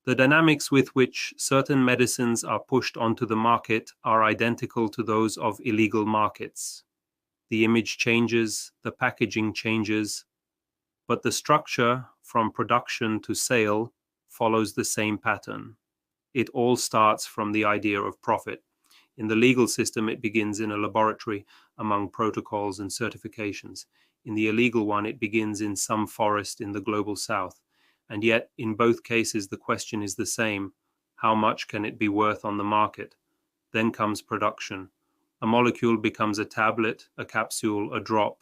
The dynamics with which certain medicines are pushed onto the market are identical to those of illegal markets. The image changes, the packaging changes, but the structure from production to sale follows the same pattern. It all starts from the idea of profit. In the legal system, it begins in a laboratory among protocols and certifications. In the illegal one, it begins in some forest in the global south. And yet, in both cases, the question is the same. How much can it be worth on the market? Then comes production. A molecule becomes a tablet, a capsule, a drop.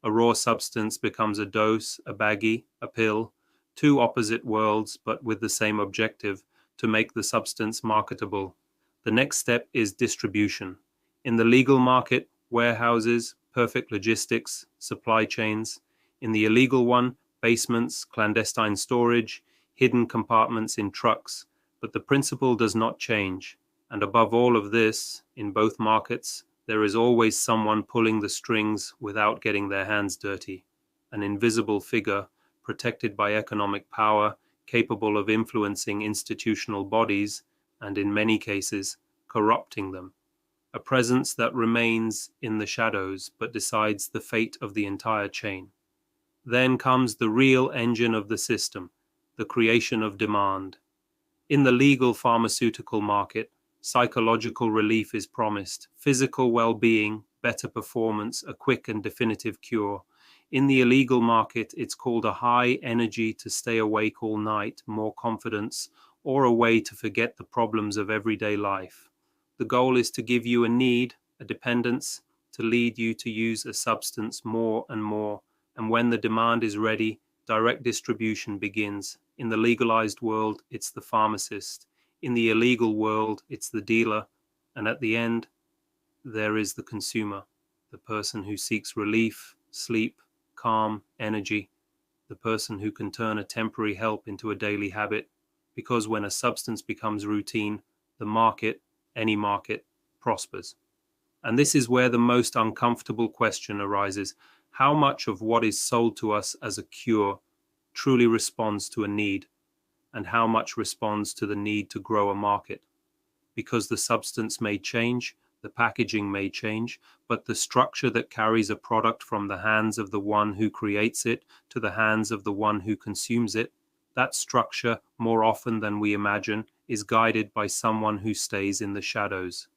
A raw substance becomes a dose, a baggie, a pill. Two opposite worlds, but with the same objective, to make the substance marketable. The next step is distribution. In the legal market, warehouses, perfect logistics, supply chains. In the illegal one, basements, clandestine storage, hidden compartments in trucks. But the principle does not change. And above all of this, in both markets, there is always someone pulling the strings without getting their hands dirty. An invisible figure, protected by economic power, capable of influencing institutional bodies, and in many cases, corrupting them. A presence that remains in the shadows but decides the fate of the entire chain. Then comes the real engine of the system, the creation of demand. In the legal pharmaceutical market, psychological relief is promised, physical well-being, better performance, a quick and definitive cure. In the illegal market, it's called a high energy to stay awake all night, more confidence, or a way to forget the problems of everyday life. The goal is to give you a need, a dependence, to lead you to use a substance more and more. And when the demand is ready, direct distribution begins. In the legalized world, it's the pharmacist. In the illegal world, it's the dealer. And at the end, there is the consumer, the person who seeks relief, sleep, calm, energy, the person who can turn a temporary help into a daily habit. Because when a substance becomes routine, the market, any market, prospers. And this is where the most uncomfortable question arises. How much of what is sold to us as a cure truly responds to a need, and how much responds to the need to grow a market? Because the substance may change, the packaging may change, but the structure that carries a product from the hands of the one who creates it to the hands of the one who consumes it, that structure, more often than we imagine, is guided by someone who stays in the shadows.